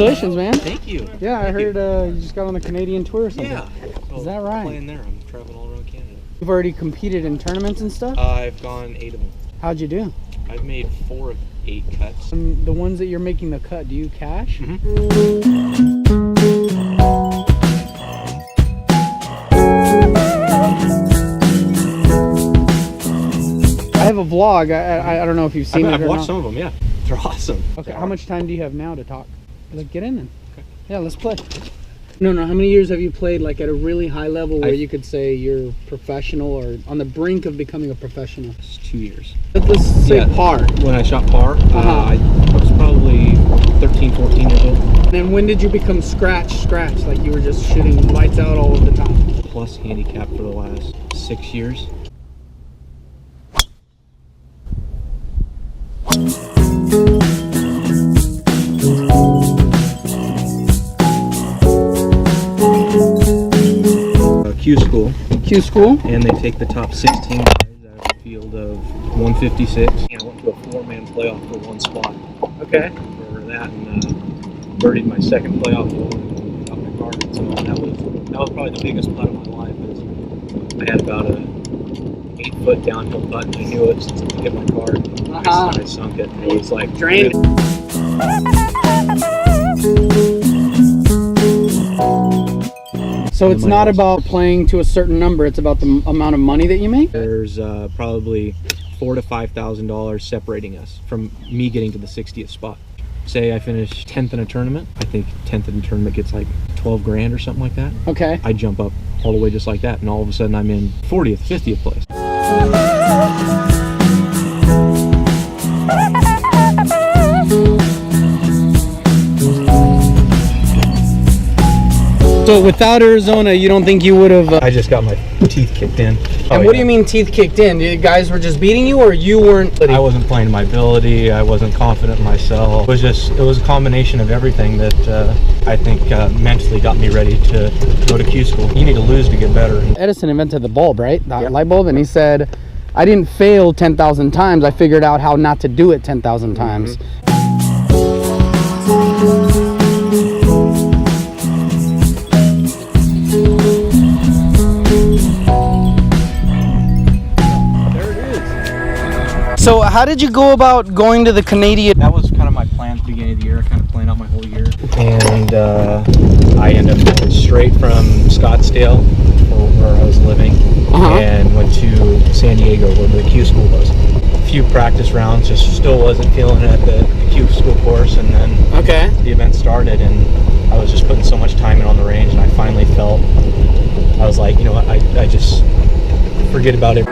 Congratulations, man. Thank you. Yeah, I heard you just got on the Canadian tour or something. Yeah. Well, is that right? I'm playing there. I'm traveling all around Canada. You've already competed in tournaments and stuff? I've gone 8 of them. How'd you do? I've made 4 of 8 cuts. And the ones that you're making the cut, do you cash? I have a vlog. I don't know if you've seen it. I've watched some of them, yeah. They're awesome. Okay, how much time do you have now to talk? Like, get in then. Okay. Yeah, let's play. No, how many years have you played like at a really high level where you could say you're professional or on the brink of becoming a professional? It's 2 years. Let's say par. When I shot par, I was probably 13, 14 years old. And then when did you become scratch? Like you were just shooting lights out all of the time? Plus handicap for the last 6 years. Q school, and they take the top 16 guys out of a field of 156. And I went to a 4-man playoff for 1 spot. Okay. For that, and birdied my second playoff hole and got my card. So that was probably the biggest putt of my life. I had about a 8-foot downhill putt, and I knew it since I hit my card. I sunk it. And it was like drained. So it's not about playing to a certain number, it's about the amount of money that you make? There's probably $4,000 to $5,000 separating us from me getting to the 60th spot. Say I finish 10th in a tournament, I think 10th in a tournament gets like 12 grand or something like that. Okay. I jump up all the way just like that, and all of a sudden I'm in 40th, 50th place. So without Arizona, you don't think you would have... I just got my teeth kicked in. And what do you mean teeth kicked in? You guys were just beating you, or you weren't? I wasn't playing my ability. I wasn't confident in myself. It was a combination of everything that I think mentally got me ready to go to Q school. You need to lose to get better. Edison invented the bulb, right? The light bulb, and he said, I didn't fail 10,000 times. I figured out how not to do it 10,000 times. So how did you go about going to the Canadian? That was kind of my plan at the beginning of the year, kind of playing out my whole year. And I ended up going straight from Scottsdale, where I was living, and went to San Diego, where the Q school was. A few practice rounds, just still wasn't feeling it at the Q school course, and then the event started, and I was just putting so much time in on the range, and I finally felt, I was like, you know what, I just forget about it.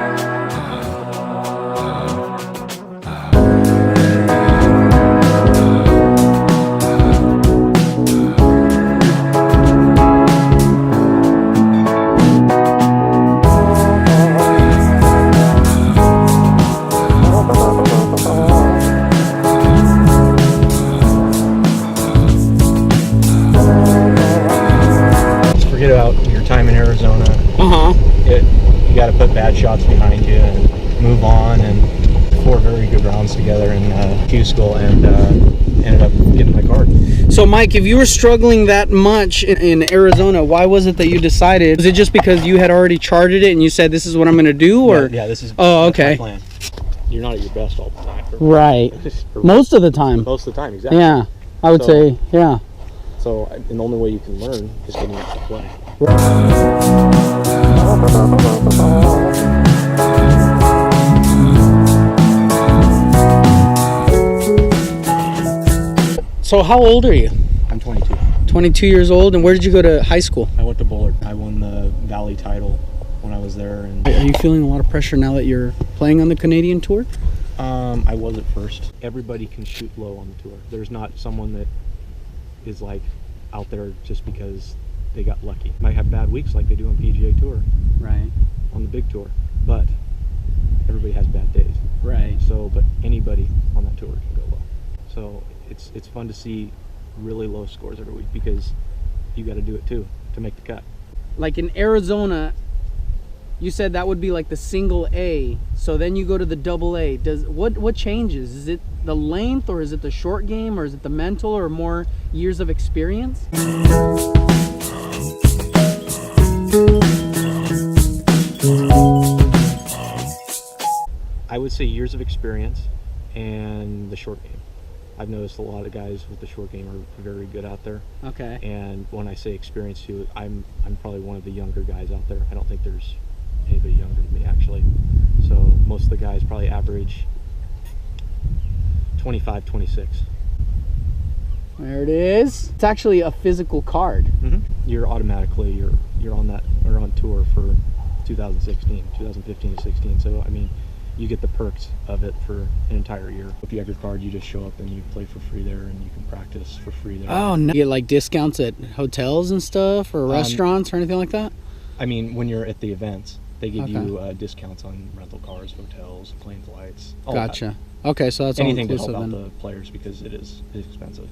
Forget about your time in Arizona. You got to put bad shots behind you and move on. And 4 very good rounds together in Q school, and ended up getting my card. So Mike, if you were struggling that much in Arizona, why was it that you decided? Was it just because you had already charted it and you said this is what I'm going to do, or? Yeah, this is my plan. You're not at your best all the time. Right. Most of the time. Most of the time, exactly. Yeah, I would say, yeah. So, and the only way you can learn is getting out to play. So how old are you? I'm 22. 22 years old, and where did you go to high school? I went to Bullard. I won the Valley title when I was there. And are you feeling a lot of pressure now that you're playing on the Canadian tour? I was at first. Everybody can shoot low on the tour. There's not someone that is like out there just because they got lucky. Might have bad weeks like they do on PGA Tour, right? On the big tour, but everybody has bad days, right? So, but anybody on that tour can go low. So it's fun to see really low scores every week because you got to do it too to make the cut. Like in Arizona, You said that would be like the single A. So then you go to the double A. What changes? Is it the length, or is it the short game, or is it the mental, or more years of experience? I would say years of experience and the short game. I've noticed a lot of guys with the short game are very good out there. Okay. And when I say experience too, I'm probably one of the younger guys out there. I don't think there's anybody younger than me, actually. So most of the guys probably average 25, 26. There it is. It's actually a physical card. Mm-hmm. You're automatically you're on that, or on tour for 2016, 2015 to 16. So I mean, you get the perks of it for an entire year. If you have your card, you just show up and you play for free there, and you can practice for free there. Oh, no. You get like discounts at hotels and stuff, or restaurants or anything like that? I mean, when you're at the events, they give you discounts on rental cars, hotels, plane flights. All Gotcha. That. Okay, so that's anything all to help then. out the players, because it is expensive.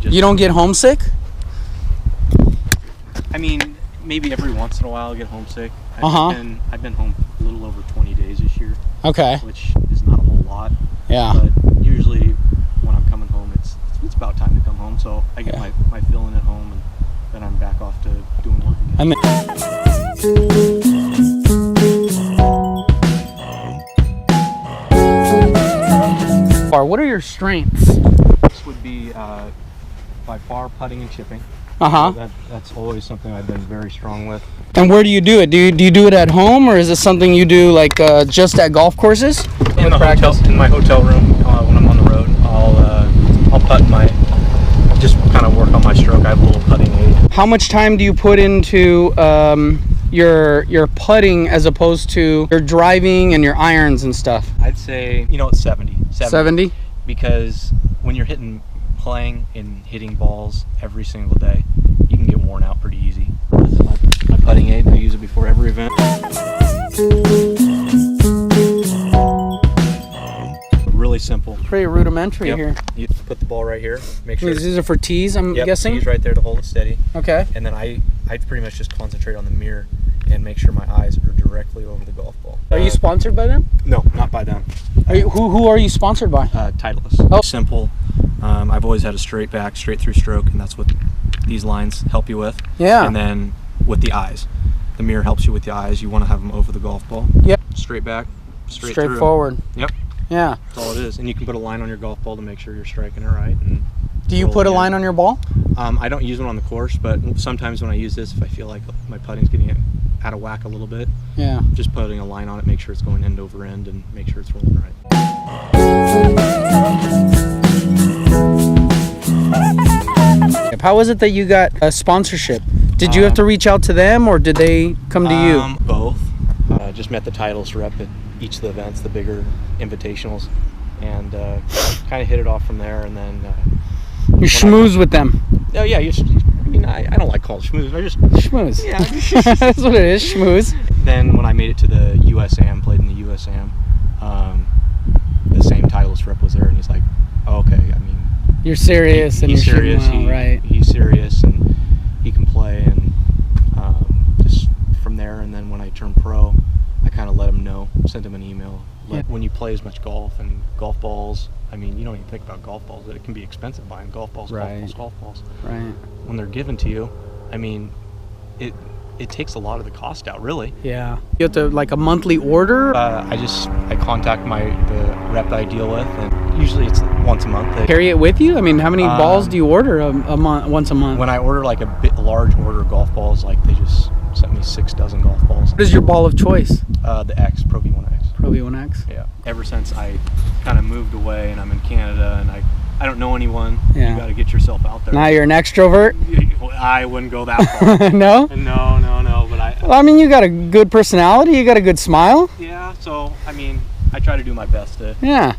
You don't get homesick? I mean, maybe every once in a while I get homesick. I've been home a little over 20 days this year. Okay. Which is not a whole lot. Yeah. But usually when I'm coming home, it's about time to come home. So I get my fill-in at home, and then I'm back off to doing work again. What are your strengths? This would be by far putting and chipping. So that's always something I've been very strong with. And where do you do it? Do you do it at home, or is it something you do like just at golf courses? In my hotel room when I'm on the road, I'll putt just kind of work on my stroke. I have a little putting aid. How much time do you put into your putting as opposed to your driving and your irons and stuff? I'd say, it's 70. 70? Because when you're playing and hitting balls every single day, you can get worn out pretty easy. This is my putting aid. I use it before every event. Really simple. Pretty rudimentary here. You put the ball right here. Make sure. These are for tees, I'm guessing? Tees right there to hold it steady. Okay. And then I pretty much just concentrate on the mirror and make sure my eyes are directly over the golf ball. Are you sponsored by them? No, not by them. Who are you sponsored by? Titleist. Oh. Simple. I've always had a straight back, straight through stroke, and that's what these lines help you with. Yeah. And then with the eyes. The mirror helps you with the eyes. You want to have them over the golf ball. Yep. Straight back, straight through. Forward. Yep. Yeah. That's all it is. And you can put a line on your golf ball to make sure you're striking it right. And do you put a line on your ball? I don't use one on the course, but sometimes when I use this, if I feel like my putting's getting out of whack a little bit, just putting a line on it, make sure it's going end over end, and make sure it's rolling right. How was it that you got a sponsorship? Did you have to reach out to them, or did they come to you? Both. Just met the Titleist rep at each of the events, the bigger invitationals, and kind of hit it off from there. And then you schmooze with them. Oh yeah, I don't like calling schmooze. I just schmooze. Yeah, that's what it is, schmooze. Then when I made it to the USAM, played in the USAM, the same Titleist rep was there, and he's like, "Oh, okay, I mean, you're serious, he's serious. Right? He's serious, and he can play." And just from there, and then when I turned pro, I kind of let him know, sent him an email. When you play as much golf and golf balls, I mean, you don't even think about golf balls. It can be expensive buying golf balls, golf balls. Right. When they're given to you, I mean, it takes a lot of the cost out, really. Yeah. You have to, like, a monthly order? I contact the rep that I deal with, and usually it's once a month. Carry it with you? I mean, how many balls do you order once a month? When I order like a large order of golf balls, like they just sent me 6 dozen golf balls. What is your ball of choice? The X, Pro V1X. Pro V1X? Yeah. Ever since I kind of moved away and I'm in Canada and I don't know anyone, you got to get yourself out there. Now you're an extrovert? I wouldn't go that far. No? No, but well, I mean, you got a good personality, you got a good smile. Yeah, so, I mean, I try to do my best to... Yeah.